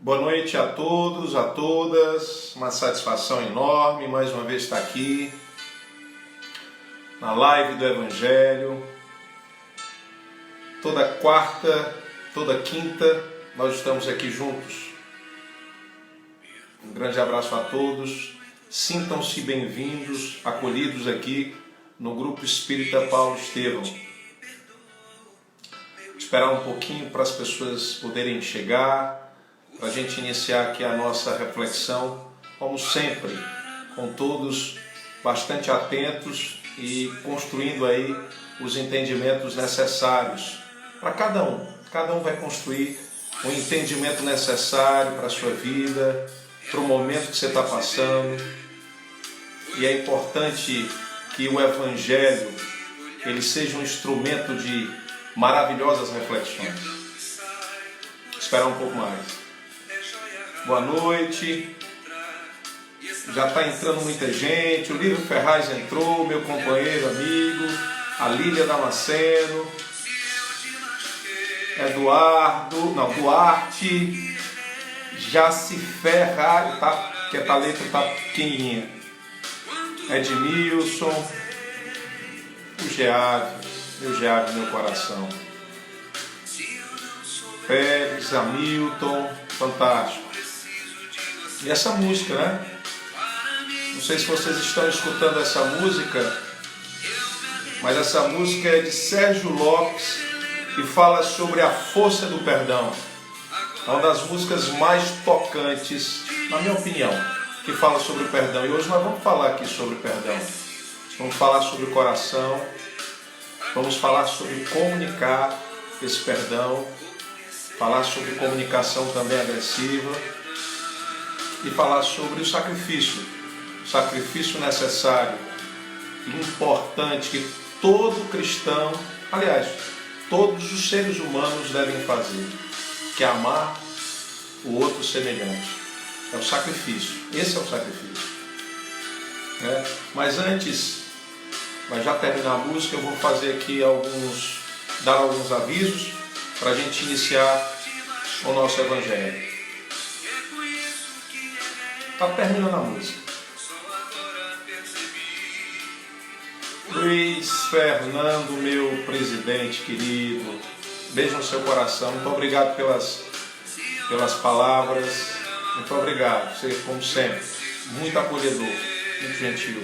Boa noite a todos, a todas. Uma satisfação enorme mais uma vez estar aqui na live do Evangelho. Toda quarta, toda quinta, nós estamos aqui juntos. Um grande abraço a todos. Sintam-se bem-vindos, acolhidos aqui no Grupo Espírita Paulo Estevão. Esperar um pouquinho para as pessoas poderem chegar, para a gente iniciar aqui a nossa reflexão, como sempre, com todos bastante atentos e construindo aí os entendimentos necessários para cada um. Cada um vai construir o entendimento necessário para a sua vida, para o momento que você está passando. E é importante que o Evangelho ele seja um instrumento de maravilhosas reflexões. Esperar um pouco mais. Boa noite. Já está entrando muita gente. O Lívio Ferraz entrou, meu companheiro, amigo. A Lília Damasceno. Duarte. Jaci Ferraz, que a letra está pequenininha. Edmilson. O Geave, meu coração. Pérez, Hamilton, fantástico. E essa música, né? Não sei se vocês estão escutando essa música, mas essa música é de Sérgio Lopes e fala sobre a força do perdão. É uma das músicas mais tocantes, na minha opinião, que fala sobre o perdão. E hoje nós vamos falar aqui sobre o perdão. Vamos falar sobre o coração, vamos falar sobre comunicar esse perdão, falar sobre comunicação também agressiva e falar sobre o sacrifício necessário e importante que todo cristão, aliás, todos os seres humanos devem fazer, que é amar o outro semelhante. É o sacrifício, esse é o sacrifício. Mas já terminar a música, eu vou fazer aqui dar alguns avisos para a gente iniciar o nosso Evangelho. Está terminando a música. Luiz Fernando, meu presidente querido, beijo no seu coração. Muito obrigado pelas palavras. Muito obrigado. Você, como sempre, muito acolhedor, muito gentil.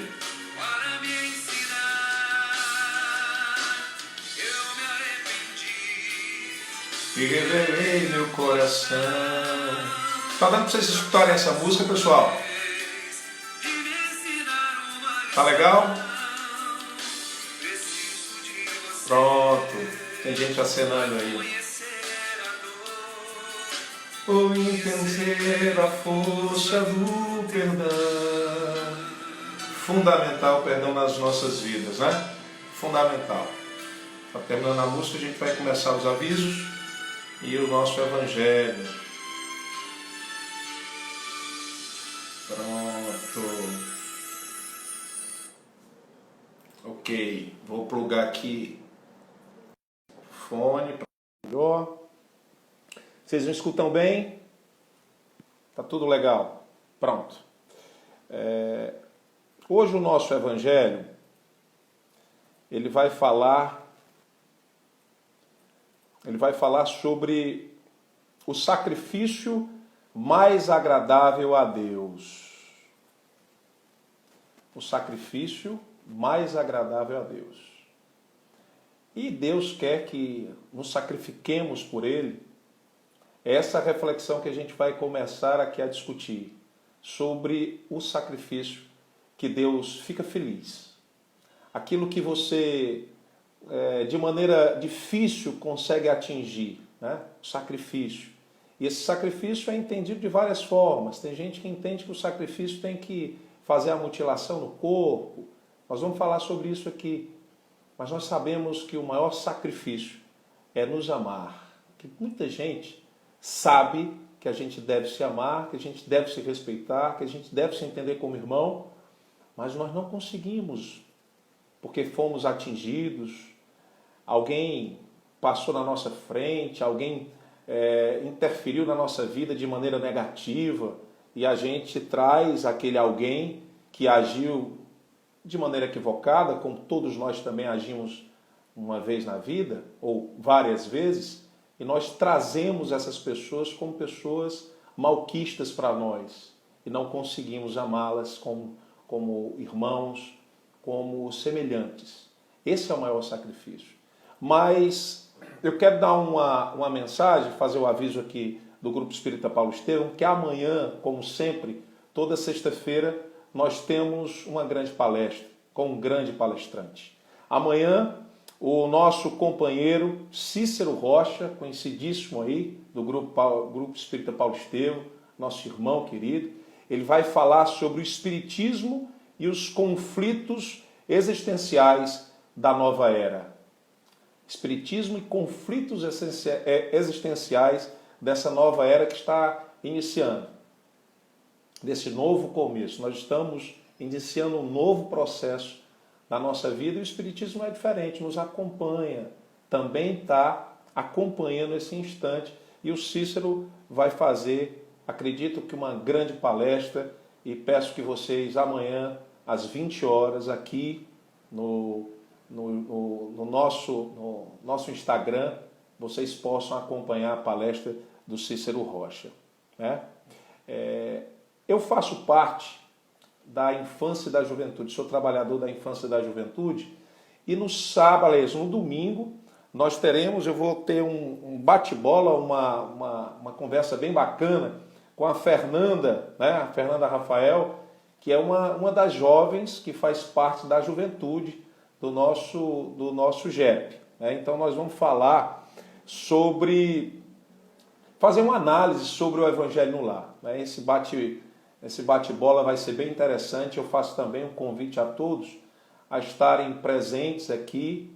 E revelei meu coração. Tá dando para vocês escutarem essa música, pessoal? Tá legal? Pronto. Tem gente acenando aí. Vou entender a força do perdão. Fundamental o perdão nas nossas vidas, né? Fundamental. Tá terminando a música, a gente vai começar os avisos e o nosso Evangelho. Pronto. Ok. Vou plugar aqui o fone para melhor. Vocês me escutam bem? Tá tudo legal? Pronto. Hoje o nosso Evangelho ele vai falar sobre o sacrifício mais agradável a Deus. O sacrifício mais agradável a Deus. E Deus quer que nos sacrifiquemos por Ele. Essa reflexão que a gente vai começar aqui a discutir sobre o sacrifício que Deus fica feliz. Aquilo que você, de maneira difícil, consegue atingir, né? O sacrifício. E esse sacrifício é entendido de várias formas. Tem gente que entende que o sacrifício tem que fazer a mutilação no corpo. Nós vamos falar sobre isso aqui. Mas nós sabemos que o maior sacrifício é nos amar. Que muita gente sabe que a gente deve se amar, que a gente deve se respeitar, que a gente deve se entender como irmão, mas nós não conseguimos, porque fomos atingidos, alguém passou na nossa frente, alguém interferiu na nossa vida de maneira negativa e a gente traz aquele alguém que agiu de maneira equivocada, como todos nós também agimos uma vez na vida, ou várias vezes, e nós trazemos essas pessoas como pessoas malquistas para nós e não conseguimos amá-las como irmãos, como semelhantes. Esse é o maior sacrifício. Mas eu quero dar uma mensagem, fazer o aviso aqui do Grupo Espírita Paulo Estevão, que amanhã, como sempre, toda sexta-feira, nós temos uma grande palestra com um grande palestrante. Amanhã, o nosso companheiro Cícero Rocha, conhecidíssimo aí do Grupo Espírita Paulo Estevão, nosso irmão querido, ele vai falar sobre o espiritismo e os conflitos existenciais da nova era. Espiritismo e conflitos existenciais dessa nova era que está iniciando, desse novo começo. Nós estamos iniciando um novo processo na nossa vida e o Espiritismo é diferente, nos acompanha, também está acompanhando esse instante e o Cícero vai fazer, acredito que uma grande palestra e peço que vocês amanhã às 20 horas aqui no nosso Instagram vocês possam acompanhar a palestra do Cícero Rocha. Né? Eu faço parte da infância e da juventude, sou trabalhador da infância e da juventude, e no sábado, no domingo, nós teremos, eu vou ter um bate-bola, uma conversa bem bacana com a Fernanda, né? A Fernanda Rafael, que é uma das jovens que faz parte da juventude do nosso GEP. Né? Então nós vamos falar fazer uma análise sobre o Evangelho no Lar. Né? Esse bate-bola vai ser bem interessante. Eu faço também um convite a todos a estarem presentes aqui,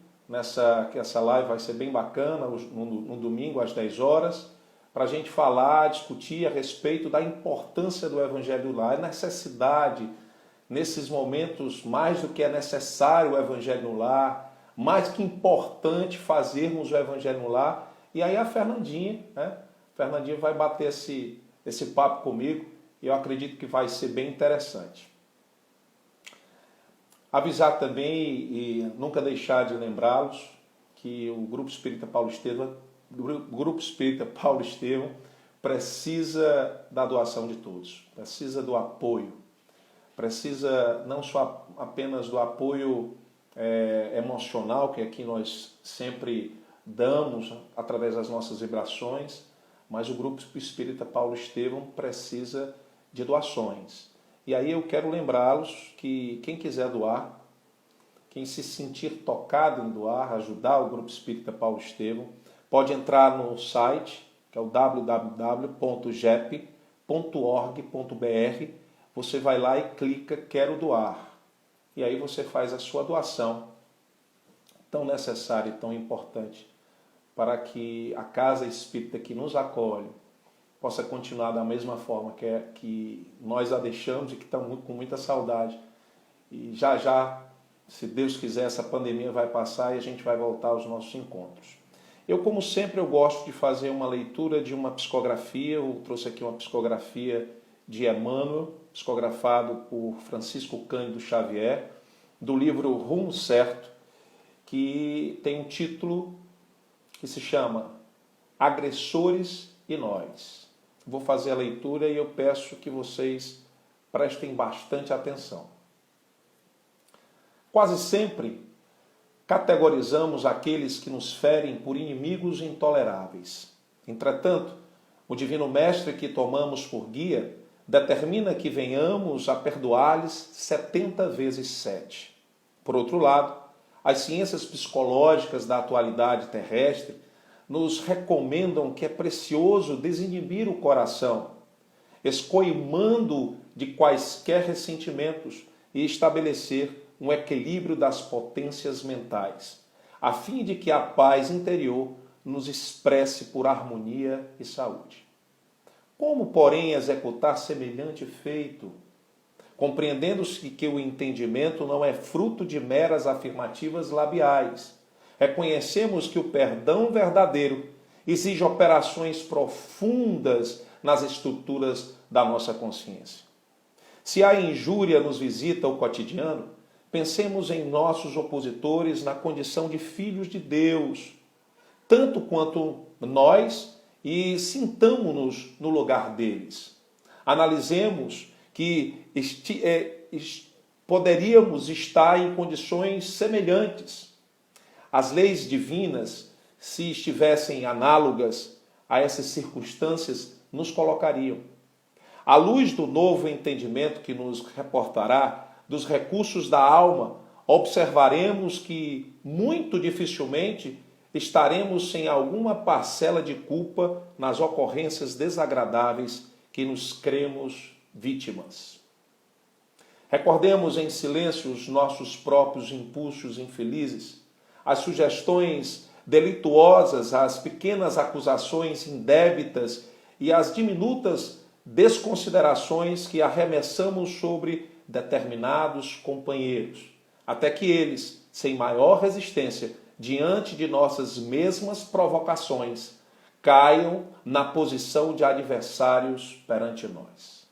que essa live vai ser bem bacana, no domingo às 10 horas, para a gente falar, discutir a respeito da importância do Evangelho no Lar, a necessidade, nesses momentos, mais do que é necessário o Evangelho no Lar, mais que importante fazermos o Evangelho no Lar. E aí a Fernandinha, né? Fernandinha vai bater esse papo comigo e eu acredito que vai ser bem interessante. Avisar também e nunca deixar de lembrá-los que o Grupo Espírita Paulo Estevão precisa da doação de todos, precisa do apoio, precisa não só apenas do apoio emocional, que aqui nós sempre damos através das nossas vibrações, mas o Grupo Espírita Paulo Estevão precisa de doações. E aí eu quero lembrá-los que quem quiser doar, quem se sentir tocado em doar, ajudar o Grupo Espírita Paulo Estevão, pode entrar no site, que é o www.gep.org.br. Você vai lá e clica Quero Doar. E aí você faz a sua doação, tão necessária e tão importante, para que a Casa Espírita que nos acolhe possa continuar da mesma forma que nós a deixamos e que estamos com muita saudade. E já, se Deus quiser, essa pandemia vai passar e a gente vai voltar aos nossos encontros. Eu, como sempre, eu gosto de fazer uma leitura de uma psicografia. Eu trouxe aqui uma psicografia de Emmanuel, psicografado por Francisco Cândido Xavier, do livro Rumo Certo, que tem um título que se chama Agressores e Nós. Vou fazer a leitura e eu peço que vocês prestem bastante atenção. Quase sempre categorizamos aqueles que nos ferem por inimigos intoleráveis. Entretanto, o Divino Mestre que tomamos por guia determina que venhamos a perdoar-lhes 70 vezes 7. Por outro lado, as ciências psicológicas da atualidade terrestre nos recomendam que é precioso desinibir o coração, escoimando de quaisquer ressentimentos e estabelecer um equilíbrio das potências mentais, a fim de que a paz interior nos expresse por harmonia e saúde. Como, porém, executar semelhante feito? Compreendendo-se que o entendimento não é fruto de meras afirmativas labiais, reconhecemos que o perdão verdadeiro exige operações profundas nas estruturas da nossa consciência. Se a injúria nos visita o cotidiano, pensemos em nossos opositores na condição de filhos de Deus, tanto quanto nós, e sintamo-nos no lugar deles. Analisemos que poderíamos estar em condições semelhantes. As leis divinas, se estivessem análogas a essas circunstâncias, nos colocariam. À luz do novo entendimento que nos reportará dos recursos da alma, observaremos que muito dificilmente estaremos sem alguma parcela de culpa nas ocorrências desagradáveis que nos cremos vítimas. Recordemos em silêncio os nossos próprios impulsos infelizes, as sugestões delituosas, as pequenas acusações indébitas e as diminutas desconsiderações que arremessamos sobre determinados companheiros, até que eles, sem maior resistência, diante de nossas mesmas provocações, caiam na posição de adversários perante nós.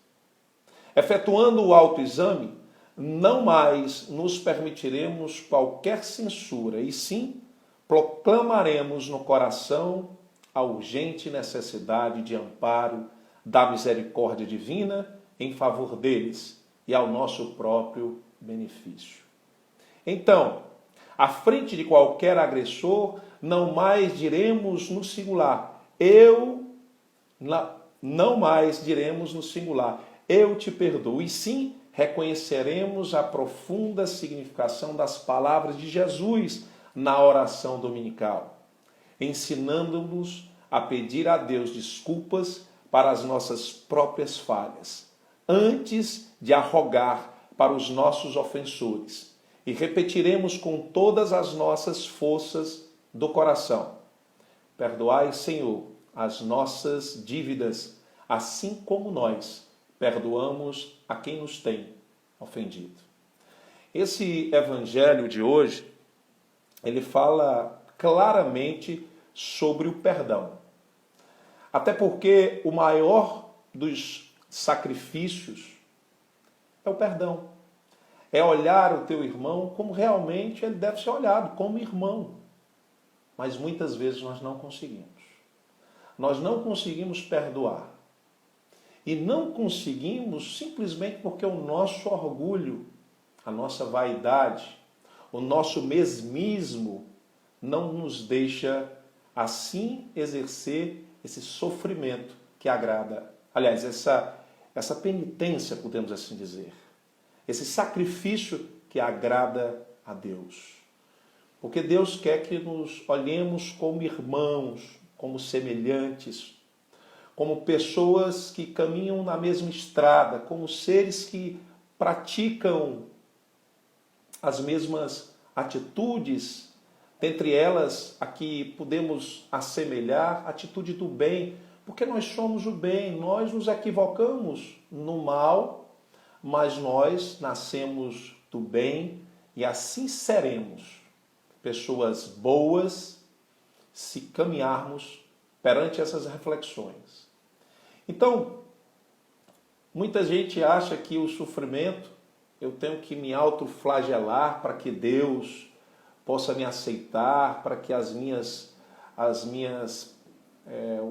Efetuando o autoexame, não mais nos permitiremos qualquer censura, e sim proclamaremos no coração a urgente necessidade de amparo da misericórdia divina em favor deles e ao nosso próprio benefício. Então, à frente de qualquer agressor, não mais diremos no singular, não mais diremos no singular, eu te perdoo, e sim reconheceremos a profunda significação das palavras de Jesus na oração dominical, ensinando-nos a pedir a Deus desculpas para as nossas próprias falhas, antes de arrogar para os nossos ofensores. E repetiremos com todas as nossas forças do coração: perdoai, Senhor, as nossas dívidas, assim como nós perdoamos a quem nos tem ofendido. Esse evangelho de hoje, ele fala claramente sobre o perdão. Até porque o maior dos sacrifícios é o perdão. É olhar o teu irmão como realmente ele deve ser olhado, como irmão. Mas muitas vezes nós não conseguimos. Nós não conseguimos perdoar. E não conseguimos simplesmente porque o nosso orgulho, a nossa vaidade, o nosso mesmismo não nos deixa assim exercer esse sofrimento que agrada. Aliás, essa penitência, podemos assim dizer. Esse sacrifício que agrada a Deus. Porque Deus quer que nos olhemos como irmãos, como semelhantes, como pessoas que caminham na mesma estrada, como seres que praticam as mesmas atitudes, dentre elas a que podemos assemelhar, a atitude do bem, porque nós somos o bem, nós nos equivocamos no mal, mas nós nascemos do bem e assim seremos pessoas boas se caminharmos perante essas reflexões. Então, muita gente acha que o sofrimento eu tenho que me autoflagelar para que Deus possa me aceitar, para que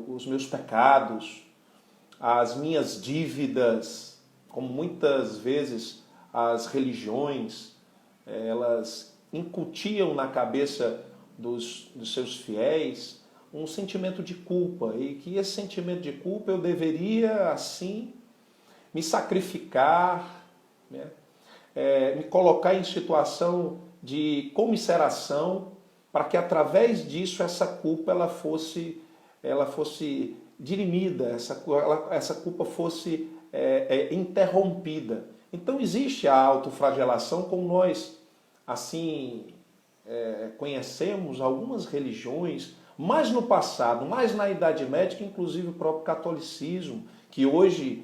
os meus pecados, as minhas dívidas, como muitas vezes as religiões, elas incutiam na cabeça dos seus fiéis um sentimento de culpa, e que esse sentimento de culpa eu deveria, assim, me sacrificar, né? Me colocar em situação de comiseração, para que através disso essa culpa ela fosse dirimida, essa culpa fosse interrompida. Então existe a autoflagelação, como nós assim conhecemos algumas religiões, mais no passado, mais na Idade Média, inclusive o próprio catolicismo, que hoje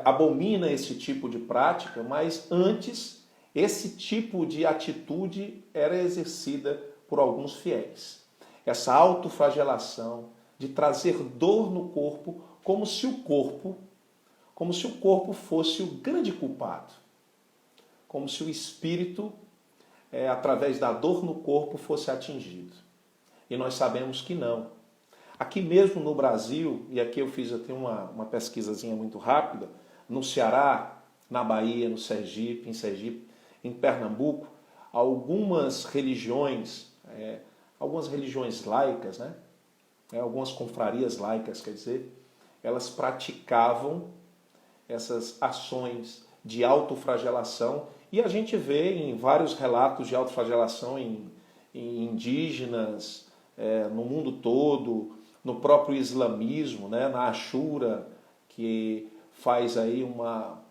abomina esse tipo de prática, mas antes esse tipo de atitude era exercida por alguns fiéis. essa autoflagelação, de trazer dor no corpo, como se o corpo fosse o grande culpado, como se o espírito, através da dor no corpo, fosse atingido. E nós sabemos que não. Aqui mesmo no Brasil, e aqui eu fiz até uma pesquisazinha muito rápida, no Ceará, na Bahia, no Sergipe, em Pernambuco, algumas religiões laicas, né? Algumas confrarias laicas, quer dizer, elas praticavam essas ações de autoflagelação, e a gente vê em vários relatos de autoflagelação em indígenas, no mundo todo, no próprio islamismo, né? Na Ashura, que faz aí uma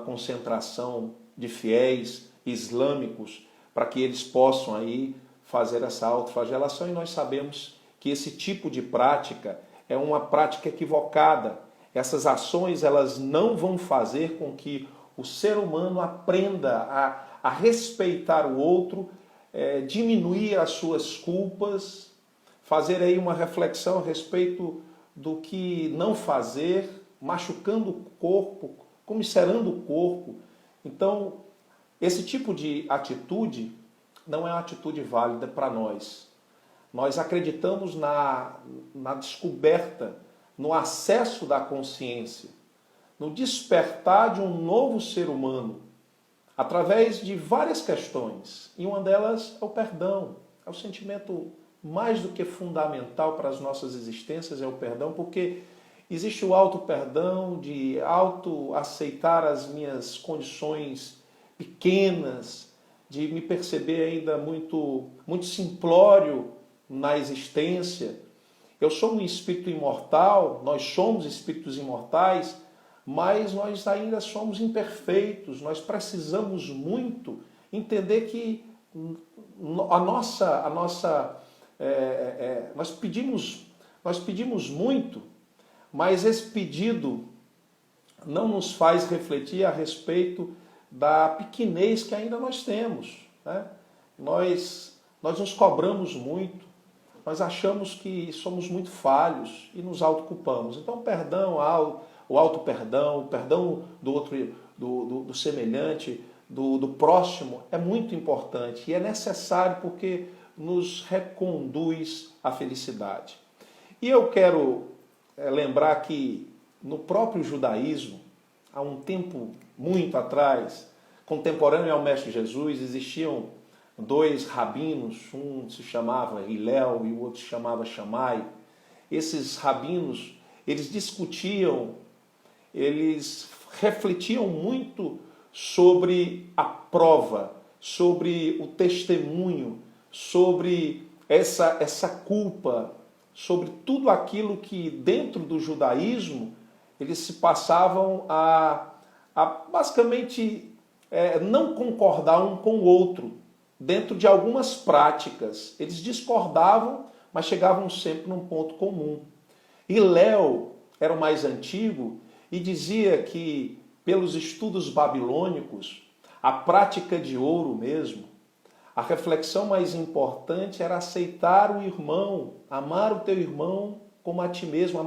concentração de fiéis islâmicos para que eles possam aí fazer essa autoflagelação, e nós sabemos que esse tipo de prática é uma prática equivocada. Essas ações, elas não vão fazer com que o ser humano aprenda a respeitar o outro, diminuir as suas culpas, fazer aí uma reflexão a respeito do que não fazer, machucando o corpo, comiserando o corpo. Então, esse tipo de atitude não é uma atitude válida para nós. Nós acreditamos na descoberta, no acesso da consciência, no despertar de um novo ser humano, através de várias questões. E uma delas é o perdão. É o sentimento mais do que fundamental para as nossas existências, é o perdão, porque existe o auto-perdão, de auto-aceitar as minhas condições pequenas, de me perceber ainda muito simplório na existência. Eu sou um espírito imortal, nós somos espíritos imortais, mas nós ainda somos imperfeitos, nós precisamos muito entender que nós pedimos muito, mas esse pedido não nos faz refletir a respeito da pequenez que ainda nós temos, né? Nós nos cobramos muito, nós achamos que somos muito falhos e nos autoculpamos. Então, perdão, o auto-perdão, o perdão do outro, do semelhante, do próximo, é muito importante e é necessário porque nos reconduz à felicidade. E eu quero lembrar que no próprio judaísmo, há um tempo muito atrás, contemporâneo ao Mestre Jesus, existiam dois rabinos, um se chamava Hillel e o outro se chamava Shammai. Esses rabinos, eles discutiam, eles refletiam muito sobre a prova, sobre o testemunho, sobre essa culpa, sobre tudo aquilo que dentro do judaísmo eles se passavam a basicamente não concordar um com o outro. Dentro de algumas práticas, eles discordavam, mas chegavam sempre num ponto comum. Hillel era o mais antigo e dizia que, pelos estudos babilônicos, a prática de ouro mesmo, a reflexão mais importante era aceitar o irmão, amar o teu irmão como a ti mesmo,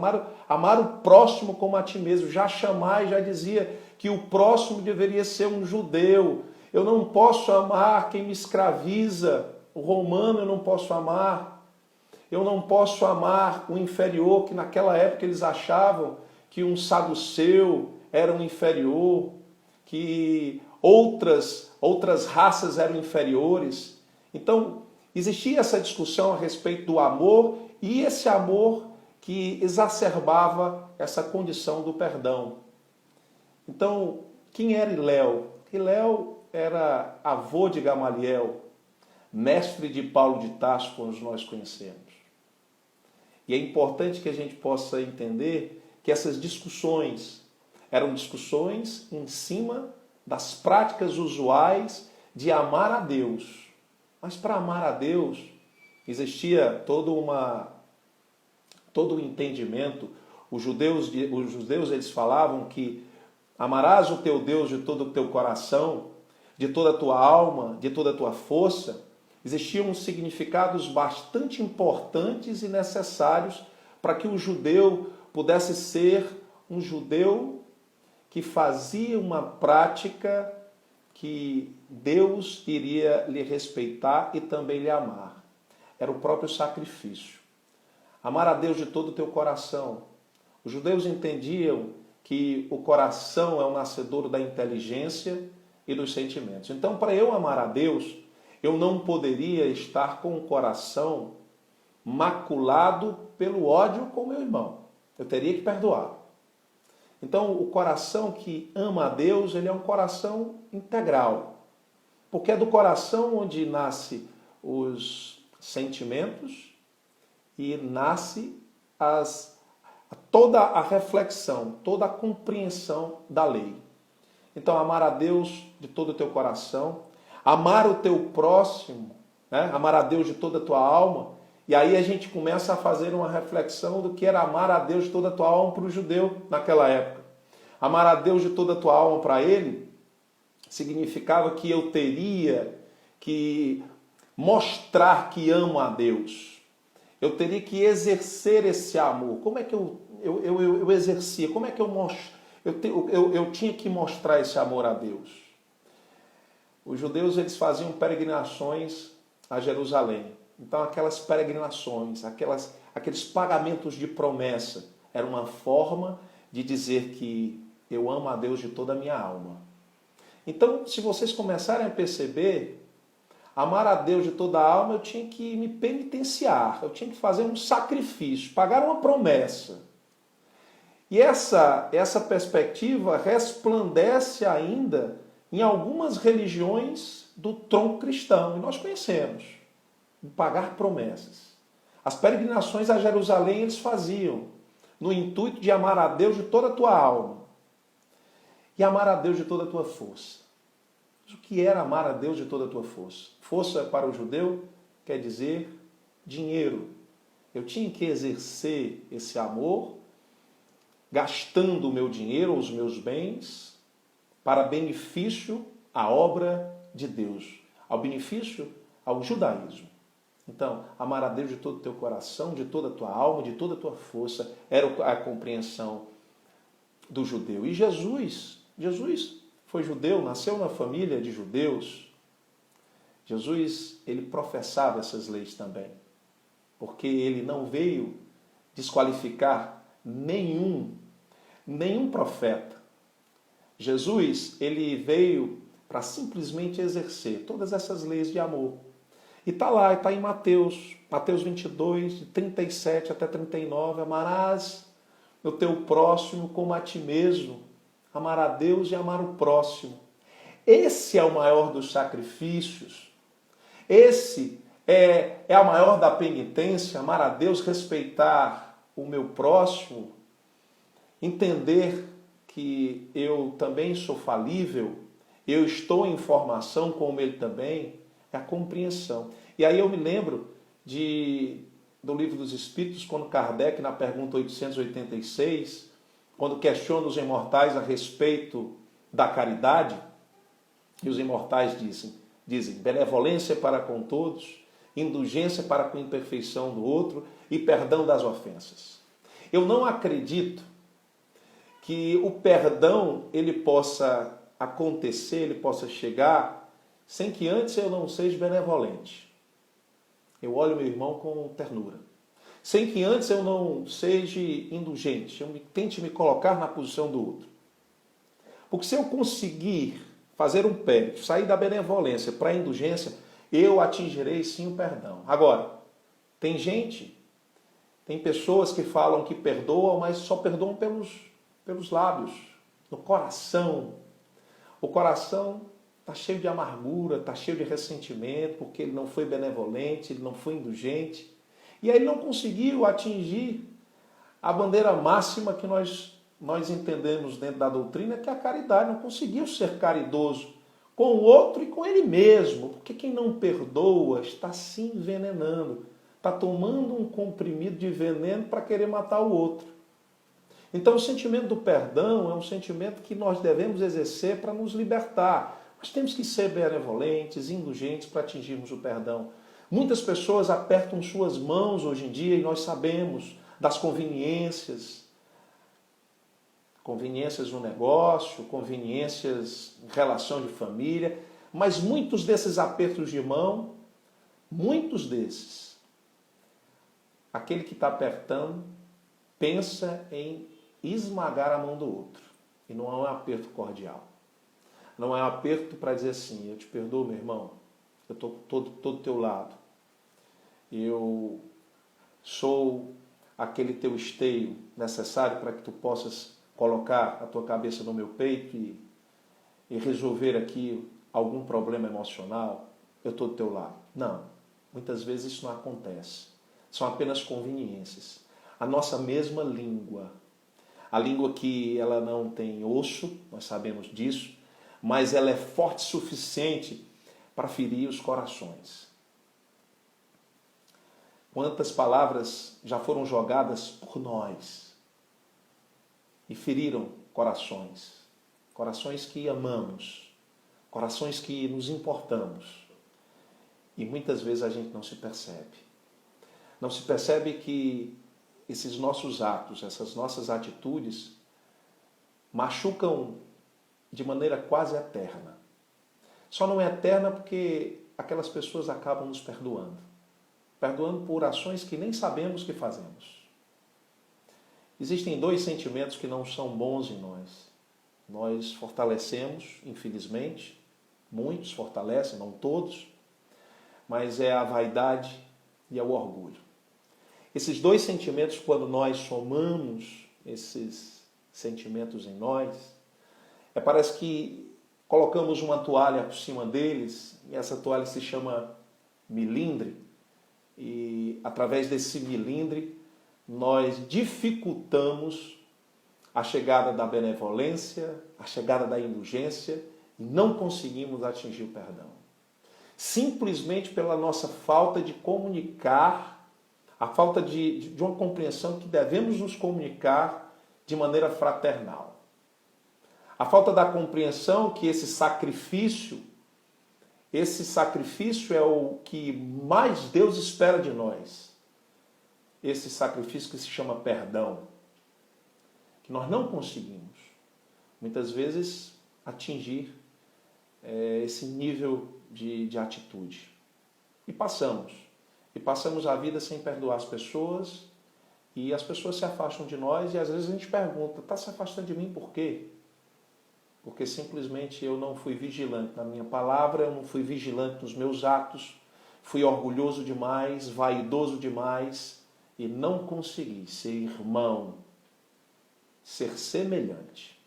amar o próximo como a ti mesmo. Já Shammai já dizia que o próximo deveria ser um judeu. Eu não posso amar quem me escraviza, o romano eu não posso amar. Eu não posso amar o inferior, que naquela época eles achavam que um saduceu era um inferior, que outras raças eram inferiores. Então, existia essa discussão a respeito do amor e esse amor que exacerbava essa condição do perdão. Então, quem era Hillel? Hillel era avô de Gamaliel, mestre de Paulo de Tarso, como nós conhecemos. E é importante que a gente possa entender que essas discussões eram discussões em cima das práticas usuais de amar a Deus. Mas para amar a Deus existia todo um entendimento. Os judeus eles falavam que amarás o teu Deus de todo o teu coração, de toda a tua alma, de toda a tua força. Existiam significados bastante importantes e necessários para que o judeu pudesse ser um judeu que fazia uma prática que Deus iria lhe respeitar e também lhe amar. Era o próprio sacrifício. Amar a Deus de todo o teu coração. Os judeus entendiam que o coração é o nascedouro da inteligência e dos sentimentos. Então, para eu amar a Deus, eu não poderia estar com o coração maculado pelo ódio com meu irmão. Eu teria que perdoar. Então, o coração que ama a Deus, ele é um coração integral. Porque é do coração onde nasce os sentimentos e nasce toda a reflexão, toda a compreensão da lei. Então, amar a Deus de todo o teu coração, amar o teu próximo, né? Amar a Deus de toda a tua alma. E aí a gente começa a fazer uma reflexão do que era amar a Deus de toda a tua alma para o judeu naquela época. Amar a Deus de toda a tua alma para ele significava que eu teria que mostrar que amo a Deus. Eu teria que exercer esse amor. Como é que eu exercia? Como é que eu tinha que mostrar esse amor a Deus? Os judeus, eles faziam peregrinações a Jerusalém. Então, aquelas peregrinações, aqueles pagamentos de promessa, era uma forma de dizer que eu amo a Deus de toda a minha alma. Então, se vocês começarem a perceber, amar a Deus de toda a alma, eu tinha que me penitenciar, eu tinha que fazer um sacrifício, pagar uma promessa. E essa perspectiva resplandece ainda em algumas religiões do tronco cristão, e nós conhecemos, pagar promessas. As peregrinações a Jerusalém eles faziam, no intuito de amar a Deus de toda a tua alma, e amar a Deus de toda a tua força. Mas o que era amar a Deus de toda a tua força? Força para o judeu quer dizer dinheiro. Eu tinha que exercer esse amor gastando o meu dinheiro, os meus bens, para benefício à obra de Deus, ao benefício ao judaísmo. Então, amar a Deus de todo o teu coração, de toda a tua alma, de toda a tua força, era a compreensão do judeu. E Jesus foi judeu, nasceu na família de judeus. Jesus, ele professava essas leis também, porque ele não veio desqualificar nenhum profeta. Jesus, ele veio para simplesmente exercer todas essas leis de amor. E está lá, está em Mateus 22, de 37 até 39, amarás o teu próximo como a ti mesmo, amar a Deus e amar o próximo. Esse é o maior dos sacrifícios, esse é a maior da penitência, amar a Deus, respeitar o meu próximo, entender que eu também sou falível, eu estou em formação como ele também, é a compreensão. E aí eu me lembro do Livro dos Espíritos, quando Kardec, na pergunta 886, quando questiona os imortais a respeito da caridade, e os imortais dizem benevolência para com todos, indulgência para com a imperfeição do outro e perdão das ofensas. Eu não acredito que o perdão ele possa acontecer, ele possa chegar sem que antes eu não seja benevolente. Eu olho meu irmão com ternura. Sem que antes eu não seja indulgente, tente me colocar na posição do outro. Porque se eu conseguir fazer um pé, sair da benevolência para a indulgência, eu atingirei sim o perdão. Agora, tem pessoas que falam que perdoam, mas só perdoam pelos lábios, no coração. O coração está cheio de amargura, está cheio de ressentimento, porque ele não foi benevolente, ele não foi indulgente. E aí ele não conseguiu atingir a bandeira máxima que nós entendemos dentro da doutrina, que é a caridade. Não conseguiu ser caridoso com o outro e com ele mesmo. Porque quem não perdoa está se envenenando, está tomando um comprimido de veneno para querer matar o outro. Então o sentimento do perdão é um sentimento que nós devemos exercer para nos libertar. Nós temos que ser benevolentes, indulgentes para atingirmos o perdão. Muitas pessoas apertam suas mãos hoje em dia e nós sabemos das conveniências no negócio, conveniências em relação de família, mas muitos desses apertos de mão, aquele que está apertando pensa em esmagar a mão do outro. E não é um aperto cordial. Não é um aperto para dizer assim, eu te perdoo, meu irmão, eu estou todo do teu lado. Eu sou aquele teu esteio necessário para que tu possas colocar a tua cabeça no meu peito e resolver aqui algum problema emocional. Eu estou do teu lado. Não, muitas vezes isso não acontece. São apenas conveniências. A nossa mesma língua, a língua que ela não tem osso, nós sabemos disso, mas ela é forte o suficiente para ferir os corações. Quantas palavras já foram jogadas por nós e feriram corações, corações que amamos, corações que nos importamos. E muitas vezes a gente não se percebe. Não se percebe que esses nossos atos, essas nossas atitudes machucam de maneira quase eterna. Só não é eterna porque aquelas pessoas acabam nos perdoando. Perdoando por ações que nem sabemos que fazemos. Existem dois sentimentos que não são bons em nós. Nós fortalecemos, infelizmente, muitos fortalecem, não todos, mas é a vaidade e é o orgulho. Esses dois sentimentos, quando nós somamos esses sentimentos em nós, parece que colocamos uma toalha por cima deles, e essa toalha se chama milindre, e através desse milindre nós dificultamos a chegada da benevolência, a chegada da indulgência, e não conseguimos atingir o perdão. Simplesmente pela nossa falta de comunicar, a falta de uma compreensão que devemos nos comunicar de maneira fraternal. A falta da compreensão que esse sacrifício é o que mais Deus espera de nós. Esse sacrifício que se chama perdão. Que nós não conseguimos, muitas vezes, atingir esse nível de atitude. E passamos a vida sem perdoar as pessoas, e as pessoas se afastam de nós, e às vezes a gente pergunta, está se afastando de mim por quê? Porque simplesmente eu não fui vigilante na minha palavra, eu não fui vigilante nos meus atos, fui orgulhoso demais, vaidoso demais, e não consegui ser irmão, ser semelhante.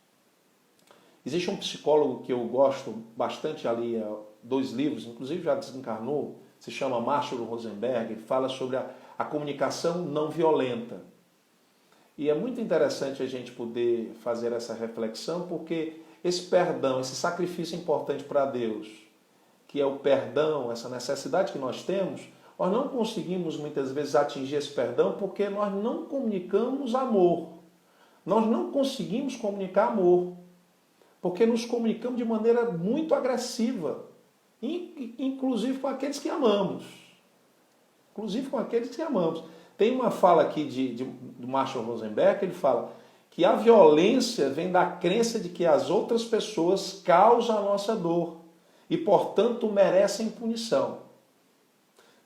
Existe um psicólogo que eu gosto bastante, já li 2 livros, inclusive já desencarnou, se chama Marshall Rosenberg, ele fala sobre a comunicação não violenta. E é muito interessante a gente poder fazer essa reflexão, porque esse perdão, esse sacrifício importante para Deus, que é o perdão, essa necessidade que nós temos, nós não conseguimos muitas vezes atingir esse perdão porque nós não comunicamos amor. Nós não conseguimos comunicar amor, porque nos comunicamos de maneira muito agressiva, inclusive com aqueles que amamos. Tem uma fala aqui do Marshall Rosenberg, ele fala que a violência vem da crença de que as outras pessoas causam a nossa dor e, portanto, merecem punição.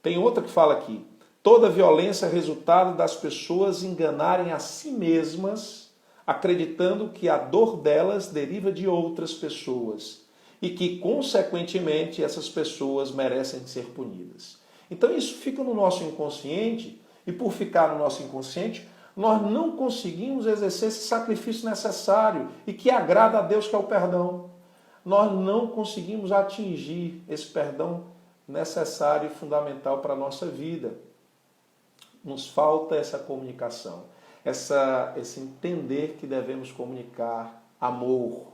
Tem outra que fala aqui, toda violência é resultado das pessoas enganarem a si mesmas, acreditando que a dor delas deriva de outras pessoas e que, consequentemente, essas pessoas merecem ser punidas. Então isso fica no nosso inconsciente, e por ficar no nosso inconsciente, nós não conseguimos exercer esse sacrifício necessário e que agrada a Deus, que é o perdão. Nós não conseguimos atingir esse perdão necessário e fundamental para a nossa vida. Nos falta essa comunicação, esse entender que devemos comunicar amor,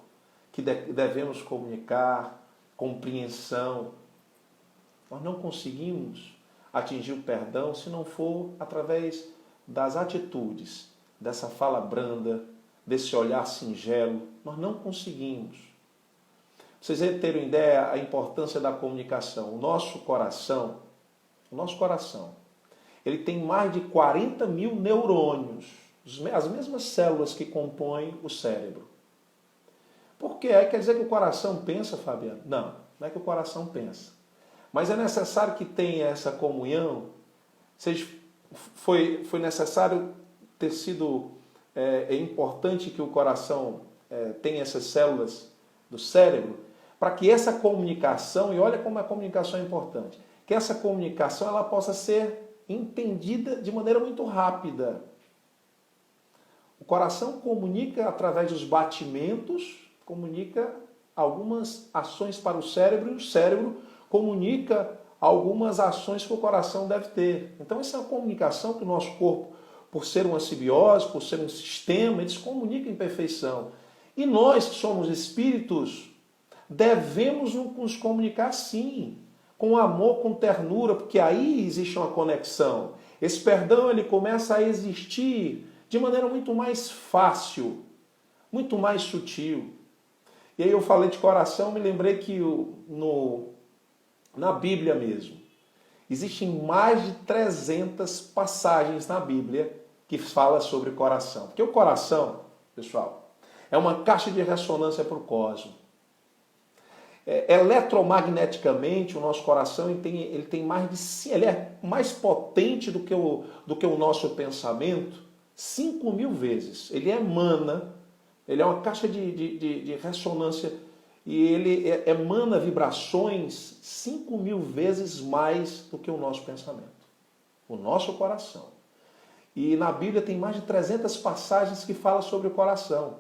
que devemos comunicar compreensão. Nós não conseguimos atingir o perdão se não for através das atitudes, dessa fala branda, desse olhar singelo. Nós não conseguimos. vocês terem ideia a importância da comunicação. O nosso coração, ele tem mais de 40 mil neurônios, as mesmas células que compõem o cérebro. Por quê? Quer dizer que o coração pensa, Fabiano? Não, não é que o coração pensa. Mas é necessário que tenha essa comunhão. Foi necessário ter sido importante que o coração tenha essas células do cérebro, para que essa comunicação, e olha como a comunicação é importante, que essa comunicação ela possa ser entendida de maneira muito rápida. O coração comunica através dos batimentos, comunica algumas ações para o cérebro, e o cérebro comunica algumas ações que o coração deve ter. Então essa é uma comunicação que o nosso corpo, por ser uma simbiose, por ser um sistema, eles comunicam em perfeição. E nós que somos espíritos, devemos nos comunicar sim, com amor, com ternura, porque aí existe uma conexão. Esse perdão ele começa a existir de maneira muito mais fácil, muito mais sutil. E aí eu falei de coração, me lembrei que na Bíblia mesmo, existem mais de 300 passagens na Bíblia que fala sobre coração. Porque o coração, pessoal, é uma caixa de ressonância para o cosmos. Eletromagneticamente, o nosso coração ele tem mais de ele é mais potente do que o nosso pensamento 5.000 vezes. Ele emana, ele é uma caixa de ressonância e ele emana vibrações 5.000 vezes mais do que o nosso pensamento. O nosso coração. E na Bíblia tem mais de 300 passagens que falam sobre o coração.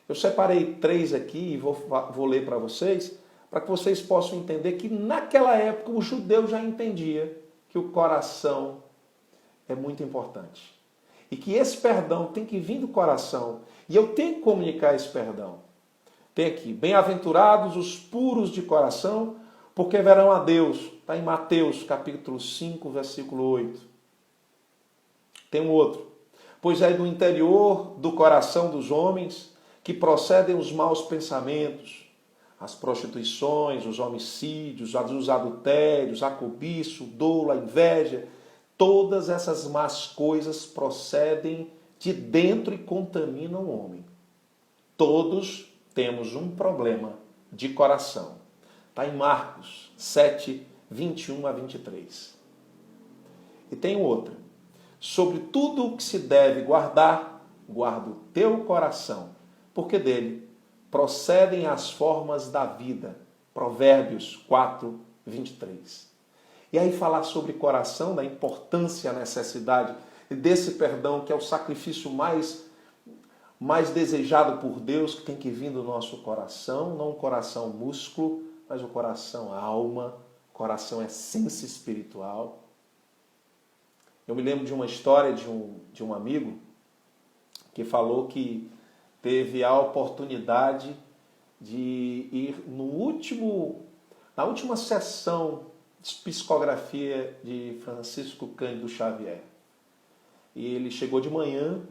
Eu separei 3 aqui e vou ler para vocês, para que vocês possam entender que naquela época o judeu já entendia que o coração é muito importante. E que esse perdão tem que vir do coração. E eu tenho que comunicar esse perdão. Tem aqui, bem-aventurados os puros de coração, porque verão a Deus. Está em Mateus capítulo 5, versículo 8. Tem um outro. Pois é do interior do coração dos homens que procedem os maus pensamentos, as prostituições, os homicídios, os adultérios, a cobiça, o dolo, a inveja. Todas essas más coisas procedem de dentro e contaminam o homem. Todos temos um problema de coração. Está em Marcos 7, 21 a 23. E tem outra. Sobre tudo o que se deve guardar, guarda o teu coração, porque dele procedem as formas da vida. Provérbios 4, 23. E aí falar sobre coração, da importância, a necessidade desse perdão, que é o sacrifício mais desejado por Deus, que tem que vir do nosso coração, não o coração músculo, mas o coração alma, coração essência espiritual. Eu me lembro de uma história de um amigo que falou que teve a oportunidade de ir na última sessão de psicografia de Francisco Cândido Xavier. E ele chegou de manhã,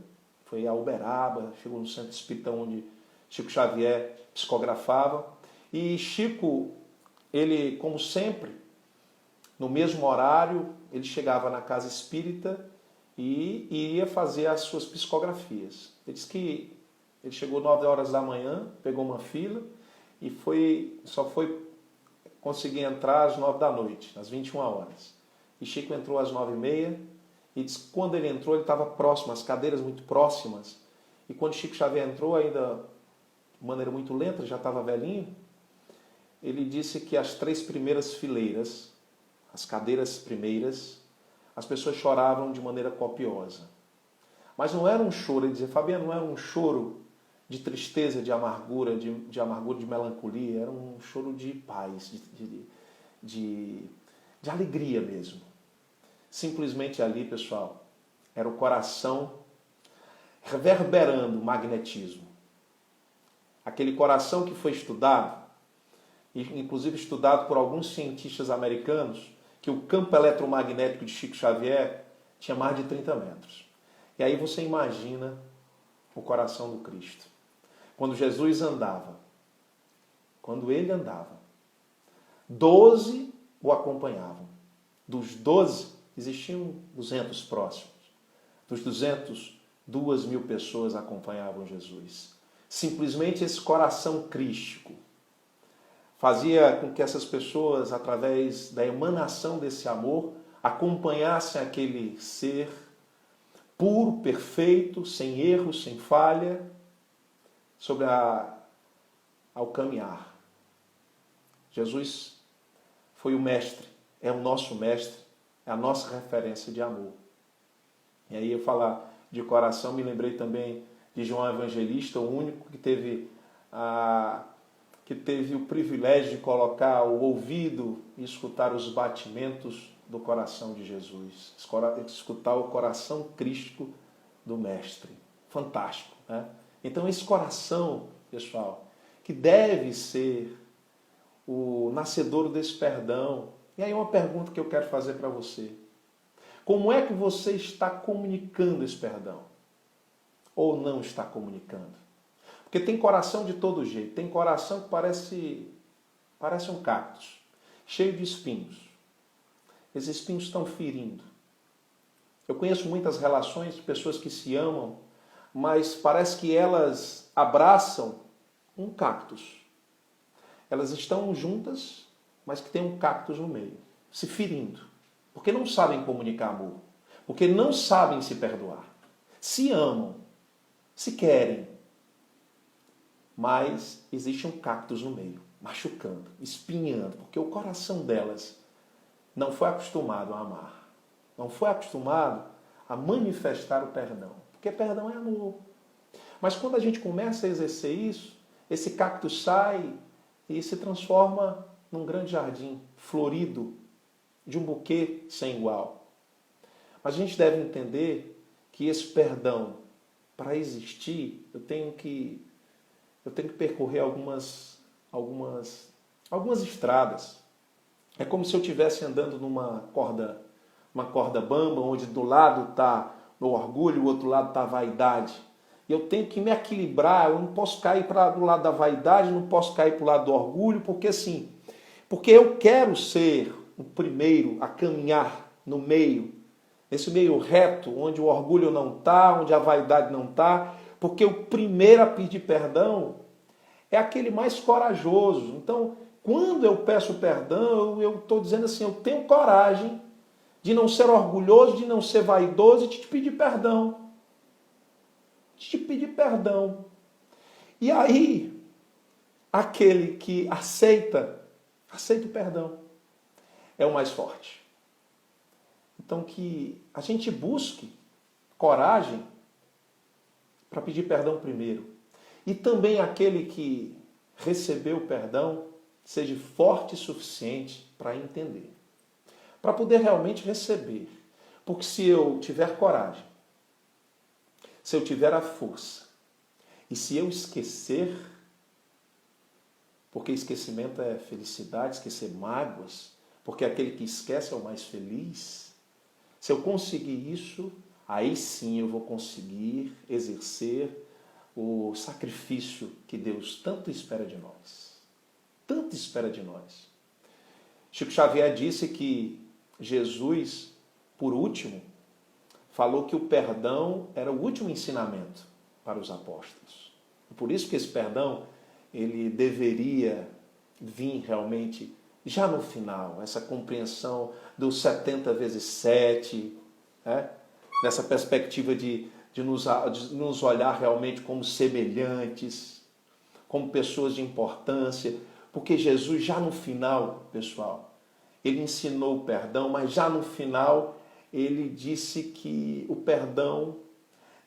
foi a Uberaba, chegou no centro espírita onde Chico Xavier psicografava. E Chico, ele, como sempre, no mesmo horário, ele chegava na casa espírita e ia fazer as suas psicografias. Ele disse que ele chegou 9 horas da manhã, pegou uma fila e só foi conseguir entrar às 9 da noite, às 21 horas. E Chico entrou às 9h30 e disse que quando ele entrou, ele estava próximo, as cadeiras muito próximas. E quando Chico Xavier entrou, ainda de maneira muito lenta, já estava velhinho, ele disse que as 3 primeiras fileiras, as cadeiras primeiras, as pessoas choravam de maneira copiosa. Mas não era um choro, ele dizia, Fabiano, não era um choro de tristeza, de amargura, de melancolia, era um choro de paz, de alegria mesmo. Simplesmente ali, pessoal, era o coração reverberando o magnetismo. Aquele coração que foi estudado, inclusive estudado por alguns cientistas americanos, que o campo eletromagnético de Chico Xavier tinha mais de 30 metros. E aí você imagina o coração do Cristo. Quando Jesus andava quando ele andava, 12 o acompanhavam. Dos 12, existiam 200 próximos. Dos 200, 2.000 pessoas acompanhavam Jesus. Simplesmente esse coração crístico fazia com que essas pessoas, através da emanação desse amor, acompanhassem aquele ser puro, perfeito, sem erro, sem falha, ao caminhar. Jesus foi o mestre, é o nosso mestre, é a nossa referência de amor. E aí eu falar de coração, me lembrei também de João Evangelista, o único que teve o privilégio de colocar o ouvido e escutar os batimentos do coração de Jesus, escutar o coração crístico do Mestre. Fantástico, né? Então esse coração, pessoal, que deve ser o nascedouro desse perdão. E aí uma pergunta que eu quero fazer para você. Como é que você está comunicando esse perdão? Ou não está comunicando? Porque tem coração de todo jeito. Tem coração que parece um cactus, cheio de espinhos. Esses espinhos estão ferindo. Eu conheço muitas relações de pessoas que se amam, mas parece que elas abraçam um cactus. Elas estão juntas, mas que tem um cactus no meio, se ferindo. Porque não sabem comunicar amor. Porque não sabem se perdoar. Se amam, se querem, mas existe um cactus no meio, machucando, espinhando, porque o coração delas não foi acostumado a amar. Não foi acostumado a manifestar o perdão. Porque perdão é amor. Mas quando a gente começa a exercer isso, esse cactus sai e se transforma num grande jardim florido, de um buquê sem igual. Mas a gente deve entender que esse perdão, para existir, eu tenho que percorrer algumas estradas. É como se eu estivesse andando numa corda bamba, onde do lado está o orgulho, o outro lado está a vaidade. E eu tenho que me equilibrar, eu não posso cair para do lado da vaidade, não posso cair para o lado do orgulho, porque eu quero ser o primeiro a caminhar no meio, nesse meio reto, onde o orgulho não está, onde a vaidade não está, porque o primeiro a pedir perdão é aquele mais corajoso. Então, quando eu peço perdão, eu estou dizendo assim, eu tenho coragem de não ser orgulhoso, de não ser vaidoso e de te pedir perdão. De te pedir perdão. E aí, aquele que aceita o perdão, é o mais forte. Então, que a gente busque coragem para pedir perdão primeiro. E também aquele que recebeu o perdão seja forte o suficiente para entender. Para poder realmente receber. Porque se eu tiver coragem, se eu tiver a força, e se eu esquecer, porque esquecimento é felicidade, esquecer mágoas, porque aquele que esquece é o mais feliz. Se eu conseguir isso, aí sim eu vou conseguir exercer o sacrifício que Deus tanto espera de nós. Tanto espera de nós. Chico Xavier disse que Jesus, por último, falou que o perdão era o último ensinamento para os apóstolos. Por isso que esse perdão, ele deveria vir realmente já no final, essa compreensão dos 70 vezes 7, né? Nessa perspectiva de nos olhar realmente como semelhantes, como pessoas de importância, porque Jesus já no final, pessoal, ele ensinou o perdão, mas já no final ele disse que o perdão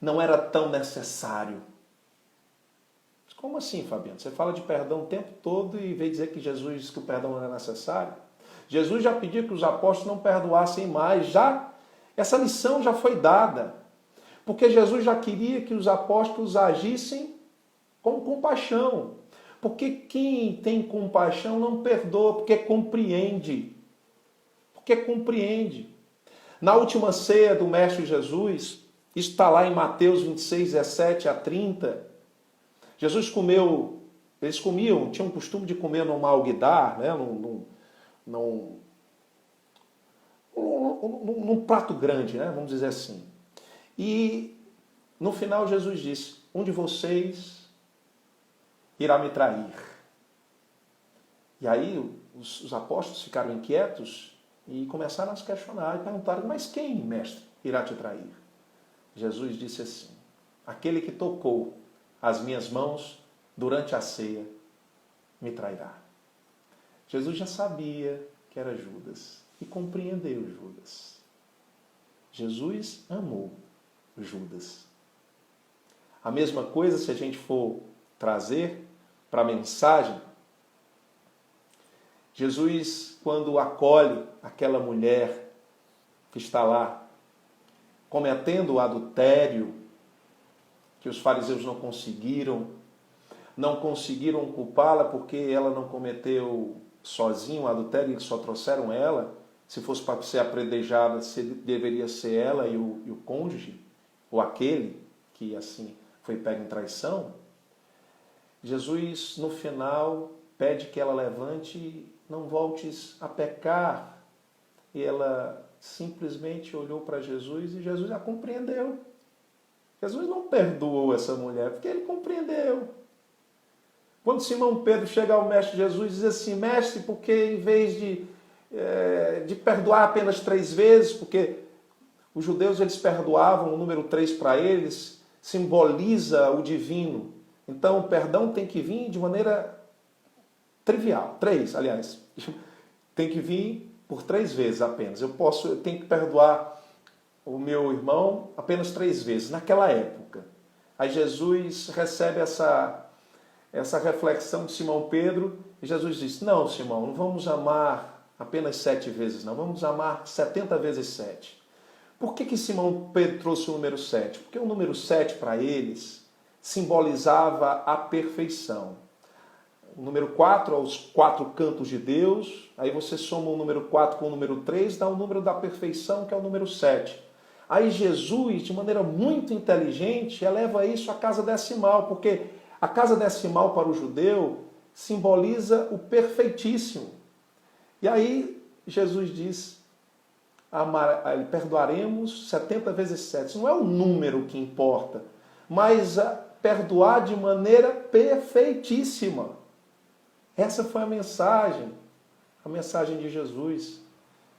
não era tão necessário. Como assim, Fabiano? Você fala de perdão o tempo todo e veio dizer que Jesus disse que o perdão não era necessário? Jesus já pediu que os apóstolos não perdoassem mais. Essa lição já foi dada. Porque Jesus já queria que os apóstolos agissem com compaixão. Porque quem tem compaixão não perdoa, porque compreende. Porque compreende. Na última ceia do Mestre Jesus, isso está lá em Mateus 26, 17 a 30, Jesus comeu Eles comiam, tinham o costume de comer num alguidar, né? Num prato grande, né? Vamos dizer assim. E no final Jesus disse, um de vocês irá me trair. E aí os apóstolos ficaram inquietos e começaram a se questionar e perguntaram, mas quem, mestre, irá te trair? Jesus disse assim, aquele que tocou as minhas mãos durante a ceia me trairá. Jesus já sabia que era Judas e compreendeu Judas. Jesus amou Judas. A mesma coisa se a gente for trazer para a mensagem, Jesus, quando acolhe aquela mulher que está lá, cometendo o adultério, que os fariseus não conseguiram culpá-la porque ela não cometeu sozinha o adultério, eles só trouxeram ela. Se fosse para ser apredejada, deveria ser ela e o cônjuge, ou aquele que assim foi pego em traição. Jesus, no final, pede que ela levante e não voltes a pecar. E ela simplesmente olhou para Jesus e Jesus a compreendeu. Jesus não perdoou essa mulher, porque ele compreendeu. Quando Simão Pedro chega ao mestre Jesus e diz assim, mestre, porque em vez de perdoar apenas 3 vezes, porque os judeus eles perdoavam o número 3 para eles, simboliza o divino. Então o perdão tem que vir de maneira trivial, 3, aliás. Tem que vir por 3 vezes apenas. Eu tenho que perdoar o meu irmão apenas 3 vezes, naquela época. Aí Jesus recebe essa reflexão de Simão Pedro e Jesus diz, não, Simão, não vamos amar apenas 7 vezes, não. Vamos amar 70 vezes 7. Por que Simão Pedro trouxe o número 7? Porque o número 7 para eles simbolizava a perfeição. O número 4 aos 4 cantos de Deus, aí você soma o número 4 com o número 3, dá o número da perfeição, que é o número 7. Aí Jesus, de maneira muito inteligente, eleva isso à casa decimal, porque a casa decimal para o judeu simboliza o perfeitíssimo. E aí Jesus diz, perdoaremos 70 vezes 7. Não é o número que importa, mas perdoar de maneira perfeitíssima. Essa foi a mensagem de Jesus,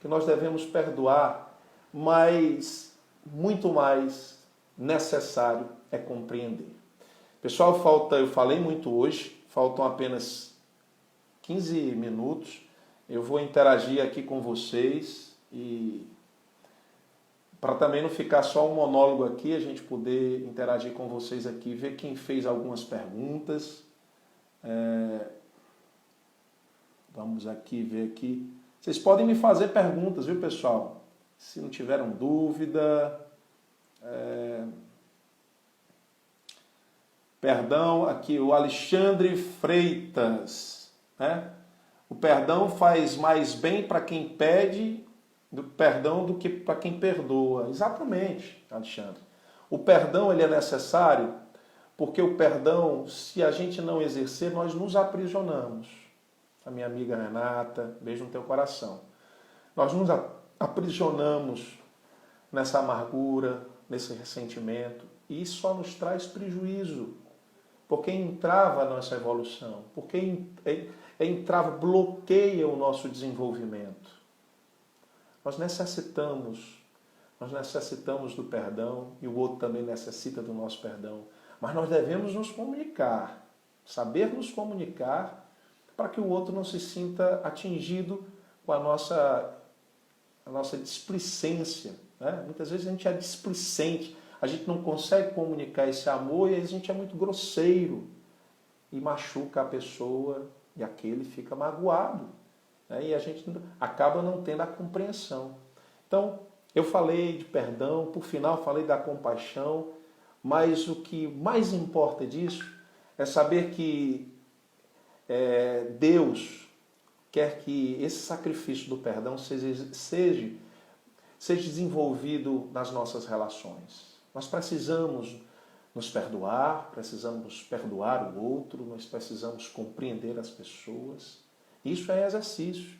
que nós devemos perdoar, mas muito mais necessário é compreender. Pessoal, eu falei muito hoje, faltam apenas 15 minutos. Eu vou interagir aqui com vocês e para também não ficar só um monólogo aqui, a gente poder interagir com vocês aqui, ver quem fez algumas perguntas. Vamos aqui ver aqui. Vocês podem me fazer perguntas, viu, pessoal? Se não tiveram dúvida. Perdão, aqui o Alexandre Freitas, né? O perdão faz mais bem para quem pede perdão do que para quem perdoa. Exatamente, Alexandre. O perdão ele é necessário porque o perdão, se a gente não exercer, nós nos aprisionamos. A minha amiga Renata, beijo no teu coração. Nós nos aprisionamos nessa amargura, nesse ressentimento, e isso só nos traz prejuízo, porque entrava a nossa evolução, porque bloqueia o nosso desenvolvimento. Nós necessitamos do perdão, e o outro também necessita do nosso perdão, mas nós devemos nos comunicar, saber nos comunicar, para que o outro não se sinta atingido com a nossa displicência. Né? Muitas vezes a gente é displicente, a gente não consegue comunicar esse amor e a gente é muito grosseiro e machuca a pessoa e aquele fica magoado. Né? E a gente acaba não tendo a compreensão. Então, eu falei de perdão, por final falei da compaixão, mas o que mais importa disso é saber que Deus quer que esse sacrifício do perdão seja desenvolvido nas nossas relações. Nós precisamos nos perdoar, precisamos perdoar o outro, nós precisamos compreender as pessoas. Isso é exercício.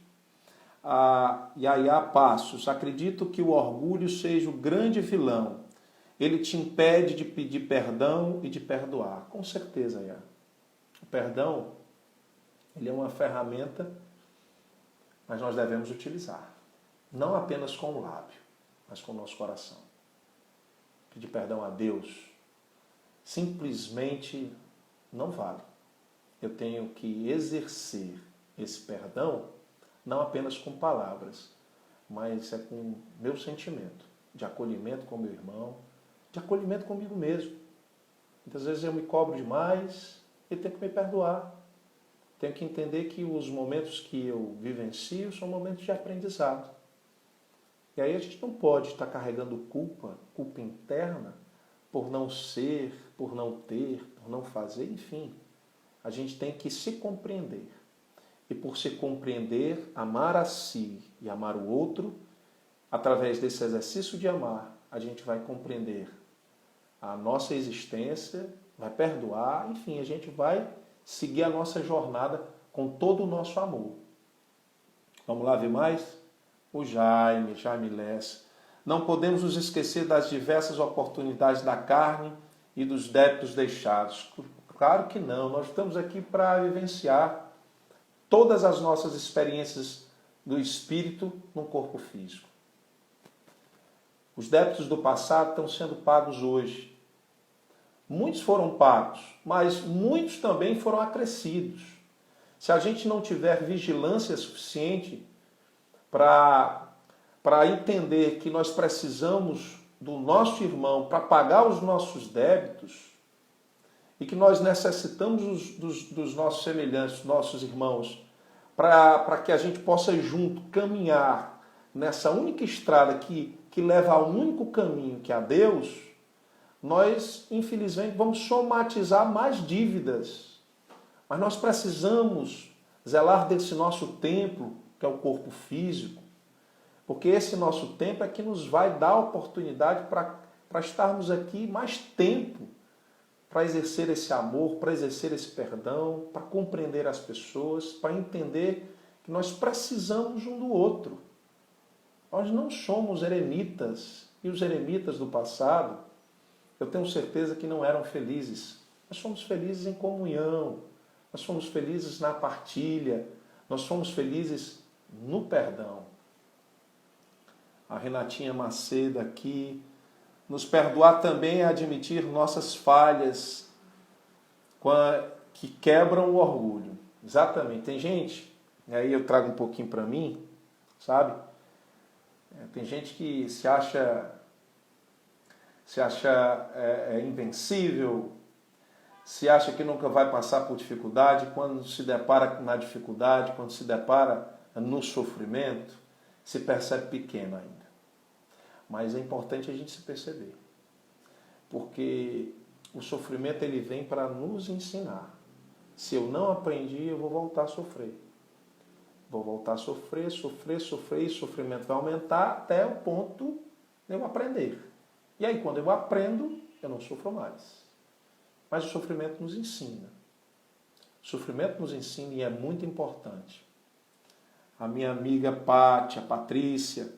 A Yaya Passos, acredito que o orgulho seja o grande vilão. Ele te impede de pedir perdão e de perdoar. Com certeza, Yaya. O perdão, ele é uma ferramenta, mas nós devemos utilizar. Não apenas com o lábio, mas com o nosso coração. Pedir perdão a Deus simplesmente não vale. Eu tenho que exercer esse perdão não apenas com palavras, mas é com meu sentimento de acolhimento com meu irmão, de acolhimento comigo mesmo. Muitas vezes eu me cobro demais e tenho que me perdoar. Tenho que entender que os momentos que eu vivencio são momentos de aprendizado. E aí a gente não pode estar carregando culpa interna, por não ser, por não ter, por não fazer, enfim. A gente tem que se compreender. E por se compreender, amar a si e amar o outro, através desse exercício de amar, a gente vai compreender a nossa existência, vai perdoar, enfim, a gente vai seguir a nossa jornada com todo o nosso amor. Vamos lá ver mais? O Jaime Lessa. Não podemos nos esquecer das diversas oportunidades da carne e dos débitos deixados. Claro que não, nós estamos aqui para vivenciar todas as nossas experiências do espírito no corpo físico. Os débitos do passado estão sendo pagos hoje. Muitos foram pagos, mas muitos também foram acrescidos. Se a gente não tiver vigilância suficiente para entender que nós precisamos do nosso irmão para pagar os nossos débitos e que nós necessitamos dos nossos semelhantes, nossos irmãos, para que a gente possa junto caminhar nessa única estrada que leva ao único caminho, que é a Deus, nós, infelizmente, vamos somatizar mais dívidas. Mas nós precisamos zelar desse nosso templo, que é o corpo físico, porque esse nosso tempo é que nos vai dar a oportunidade para estarmos aqui mais tempo, para exercer esse amor, para exercer esse perdão, para compreender as pessoas, para entender que nós precisamos um do outro. Nós não somos eremitas, e os eremitas do passado, eu tenho certeza que não eram felizes. Nós somos felizes em comunhão, nós somos felizes na partilha, nós somos felizes no perdão. A Renatinha Macedo aqui, nos perdoar também é admitir nossas falhas que quebram o orgulho. Exatamente. Tem gente, e aí eu trago um pouquinho para mim, sabe? Tem gente que se acha invencível, se acha que nunca vai passar por dificuldade, quando se depara na dificuldade, quando se depara no sofrimento, se percebe pequeno ainda. Mas é importante a gente se perceber, porque o sofrimento ele vem para nos ensinar. Se eu não aprendi, eu vou voltar a sofrer. Vou voltar a sofrer, e o sofrimento vai aumentar até o ponto de eu aprender. E aí, quando eu aprendo, eu não sofro mais. Mas o sofrimento nos ensina. O sofrimento nos ensina e é muito importante. A minha amiga Pátia, Patrícia,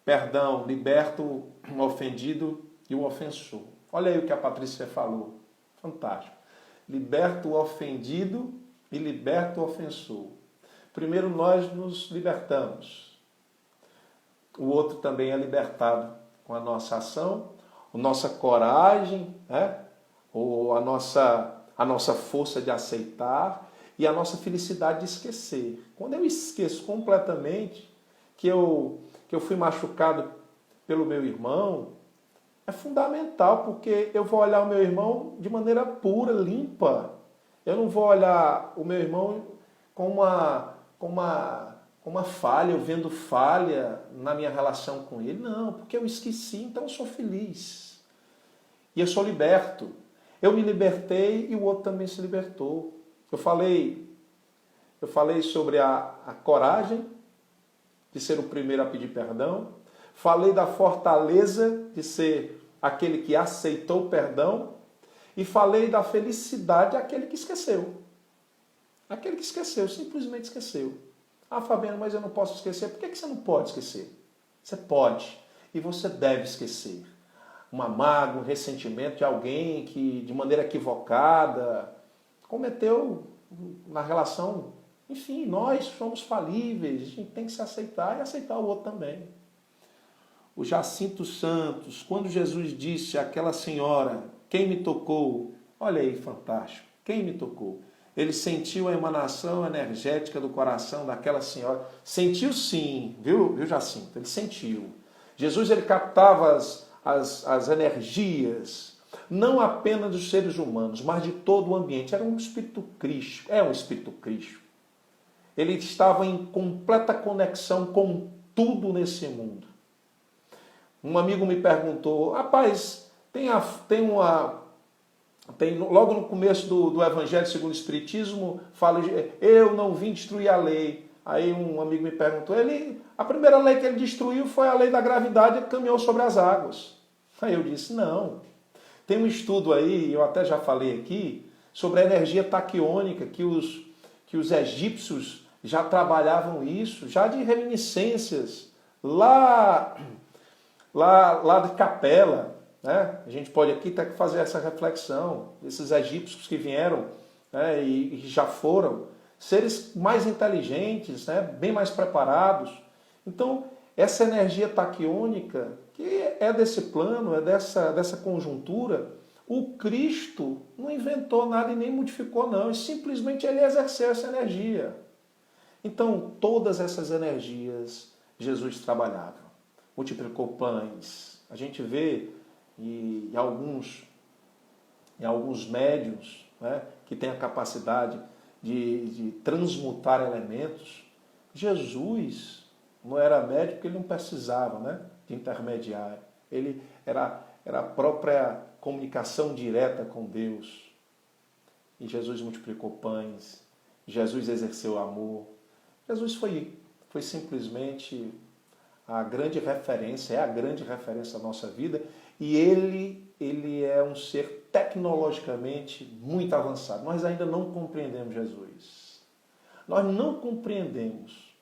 perdão, liberta o ofendido e o ofensor. Olha aí o que a Patrícia falou. Fantástico. Liberta o ofendido e liberta o ofensor. Primeiro nós nos libertamos. O outro também é libertado com a nossa ação, a nossa coragem, ou a nossa força de aceitar e a nossa felicidade de esquecer. Quando eu esqueço completamente que eu fui machucado pelo meu irmão, é fundamental, porque eu vou olhar o meu irmão de maneira pura, limpa. Eu não vou olhar o meu irmão com uma falha, eu vendo falha na minha relação com ele. Não, porque eu esqueci, então eu sou feliz. E eu sou liberto. Eu me libertei e o outro também se libertou. Eu falei sobre a coragem de ser o primeiro a pedir perdão. Falei da fortaleza de ser aquele que aceitou o perdão. e falei da felicidade daquele que esqueceu. Aquele que esqueceu, simplesmente esqueceu. Ah, Fabiano, mas eu não posso esquecer. Por que você não pode esquecer? Você pode e você deve esquecer. Uma mágoa, um ressentimento de alguém que, de maneira equivocada, cometeu na relação. Enfim, nós somos falíveis, a gente tem que se aceitar e aceitar o outro também. O Jacinto Santos, quando Jesus disse àquela senhora, quem me tocou? Olha aí, fantástico, quem me tocou? Ele sentiu a emanação energética do coração daquela senhora. Sentiu sim, viu Jacinto? Ele sentiu. Jesus, ele captava as energias, não apenas dos seres humanos, mas de todo o ambiente. Era um espírito crístico, é um espírito crístico. Ele estava em completa conexão com tudo nesse mundo. Um amigo me perguntou, rapaz, logo no começo do Evangelho segundo o Espiritismo, fala, eu não vim destruir a lei. Aí um amigo me perguntou, a primeira lei que ele destruiu foi a lei da gravidade, que caminhou sobre as águas. Aí eu disse, não. Tem um estudo aí, eu até já falei aqui, sobre a energia taquiônica, que os egípcios já trabalhavam isso, já de reminiscências, lá de Capela, né? A gente pode aqui ter que fazer essa reflexão. Esses egípcios que vieram, né, e já foram seres mais inteligentes, né, bem mais preparados. Então, essa energia taquiônica, que é desse plano, é dessa conjuntura, o Cristo não inventou nada e nem modificou, não. E simplesmente ele exerceu essa energia. Então, todas essas energias Jesus trabalhava. Multiplicou pães. A gente vê em alguns médiuns, né, que têm a capacidade de transmutar elementos. Jesus não era médium porque ele não precisava, né, de intermediário. Ele era a própria comunicação direta com Deus. E Jesus multiplicou pães. Jesus exerceu amor. Jesus foi simplesmente a grande referência, é a grande referência da nossa vida, e ele é um ser tecnologicamente muito avançado. Nós ainda não compreendemos Jesus. Nós não compreendemos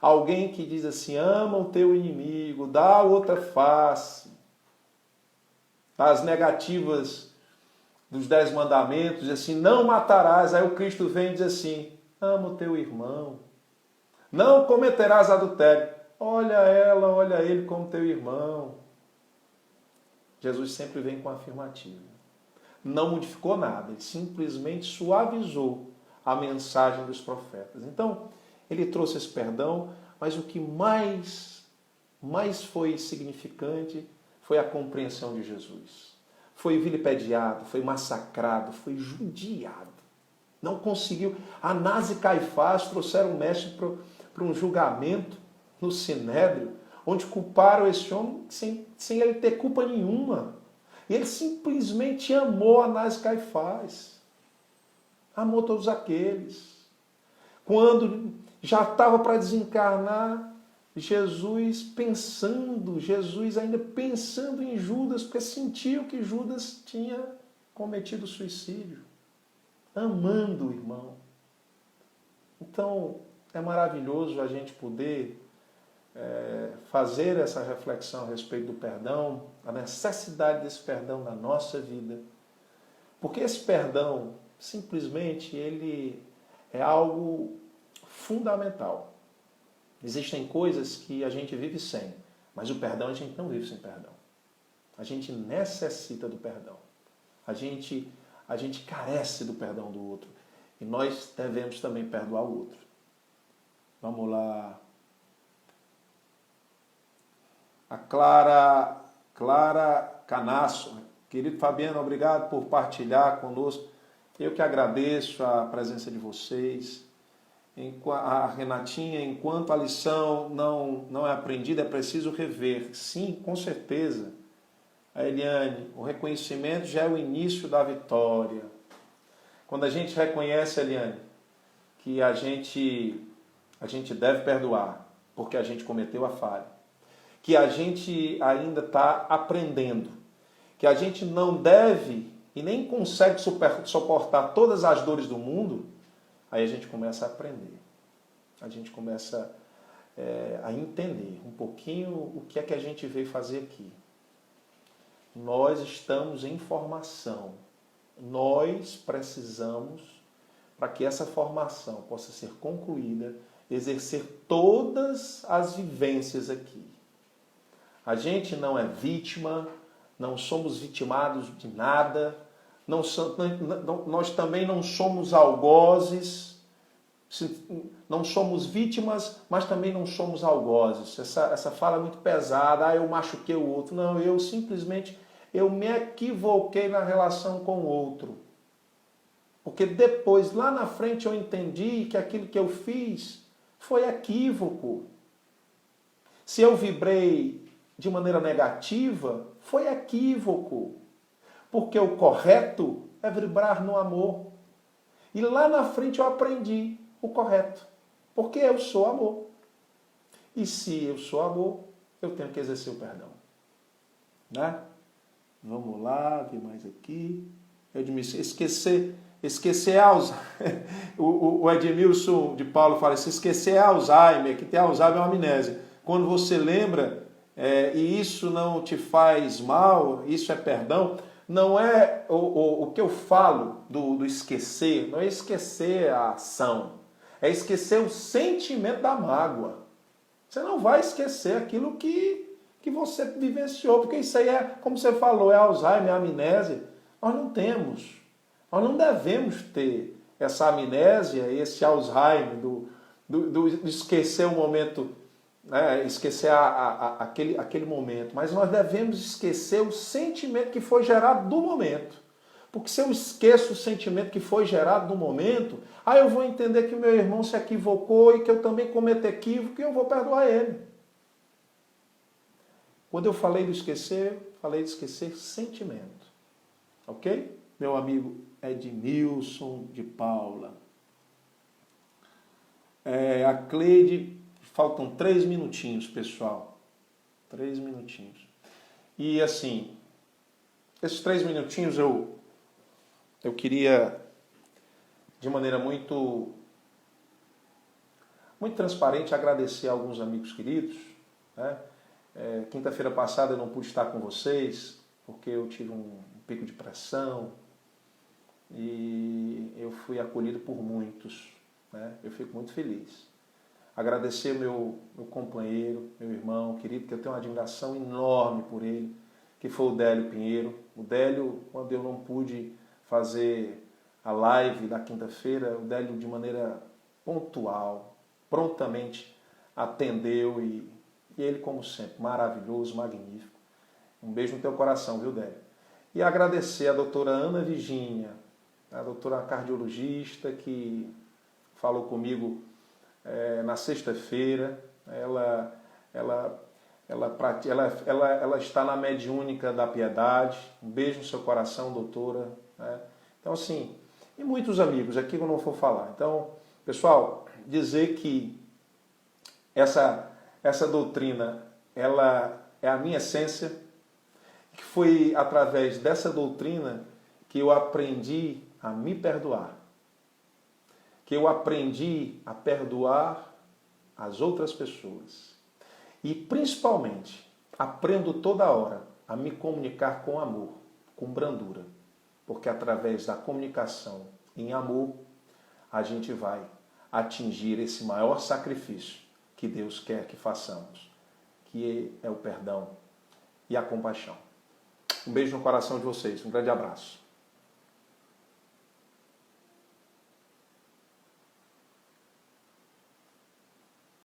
alguém que diz assim, ama o teu inimigo, dá a outra face, as negativas dos 10 mandamentos, diz assim, não matarás, aí o Cristo vem e diz assim, ama o teu irmão, não cometerás adultério. Olha ela, olha ele como teu irmão. Jesus sempre vem com afirmativa. Não modificou nada, ele simplesmente suavizou a mensagem dos profetas. Então, ele trouxe esse perdão, mas o que mais foi significante foi a compreensão de Jesus. Foi vilipendiado, foi massacrado, foi judiado. Não conseguiu. Anás e Caifás trouxeram o mestre para um julgamento no Sinédrio, onde culparam esse homem sem ele ter culpa nenhuma. E ele simplesmente amou Anás e Caifás. Amou todos aqueles. Quando já estava para desencarnar, Jesus ainda pensando em Judas, porque sentiu que Judas tinha cometido suicídio. Amando o irmão. Então, é maravilhoso a gente poder fazer essa reflexão a respeito do perdão, a necessidade desse perdão na nossa vida. Porque esse perdão, simplesmente, ele é algo fundamental. Existem coisas que a gente vive sem, mas o perdão a gente não vive sem perdão. A gente necessita do perdão. A gente carece do perdão do outro. E nós devemos também perdoar o outro. Vamos lá. A Clara Canasso. Querido Fabiano, obrigado por partilhar conosco. Eu que agradeço a presença de vocês. A Renatinha, enquanto a lição não é aprendida, é preciso rever. Sim, com certeza. A Eliane, o reconhecimento já é o início da vitória. Quando a gente reconhece, Eliane, que a gente deve perdoar, porque a gente cometeu a falha, que a gente ainda está aprendendo, que a gente não deve e nem consegue suportar todas as dores do mundo, aí a gente começa a aprender. A gente começa a entender um pouquinho o que é que a gente veio fazer aqui. Nós estamos em formação. Nós precisamos, para que essa formação possa ser concluída, exercer todas as vivências aqui. A gente não é vítima, não somos vitimados de nada, nós também não somos algozes, não somos vítimas, mas também não somos algozes. Essa fala é muito pesada, eu machuquei o outro. Não, eu simplesmente me equivoquei na relação com o outro. Porque depois, lá na frente, eu entendi que aquilo que eu fiz foi equívoco. Se eu vibrei de maneira negativa, foi equívoco. Porque o correto é vibrar no amor. E lá na frente eu aprendi o correto. Porque eu sou amor. E se eu sou amor, eu tenho que exercer o perdão. Né? Vamos lá, ver mais aqui. Esquecer Alzheimer. O Edmilson de Paulo fala, se esquecer é Alzheimer, que tem Alzheimer é uma amnésia. Quando você lembra, e isso não te faz mal, isso é perdão, não é o que eu falo do esquecer, não é esquecer a ação, é esquecer o sentimento da mágoa. Você não vai esquecer aquilo que você vivenciou, porque isso aí é, como você falou, é Alzheimer, é amnésia. Nós não temos, nós não devemos ter essa amnésia, esse Alzheimer, do esquecer o momento, né, esquecer aquele momento, mas nós devemos esquecer o sentimento que foi gerado do momento. Porque se eu esqueço o sentimento que foi gerado no momento, aí eu vou entender que meu irmão se equivocou e que eu também cometo equívoco e eu vou perdoar ele. Quando eu falei de esquecer sentimento. Ok? Meu amigo Edmilson de Paula. A Cleide, faltam 3 minutinhos, pessoal. 3 minutinhos. E assim, esses 3 minutinhos eu queria, de maneira muito transparente, agradecer a alguns amigos queridos. Né? Quinta-feira passada eu não pude estar com vocês, porque eu tive um pico de pressão e eu fui acolhido por muitos. Né? Eu fico muito feliz. Agradecer meu companheiro, meu irmão querido, que eu tenho uma admiração enorme por ele, que foi o Délio Pinheiro. O Délio, quando eu não pude fazer a live da quinta-feira, o Délio, de maneira pontual, prontamente atendeu e ele, como sempre, maravilhoso, magnífico. Um beijo no teu coração, viu, Délio? E agradecer a doutora Ana Virgínia, a doutora cardiologista que falou comigo na sexta-feira. Ela está na Mediúnica da Piedade. Um beijo no seu coração, doutora. Né? Então, assim, e muitos amigos aqui que eu não vou falar. Então, pessoal, dizer que essa doutrina, ela é a minha essência, que foi através dessa doutrina que eu aprendi a me perdoar, que eu aprendi a perdoar as outras pessoas e, principalmente, aprendo toda hora a me comunicar com amor, com brandura, porque através da comunicação em amor a gente vai atingir esse maior sacrifício que Deus quer que façamos, que é o perdão e a compaixão. Um beijo no coração de vocês, um grande abraço.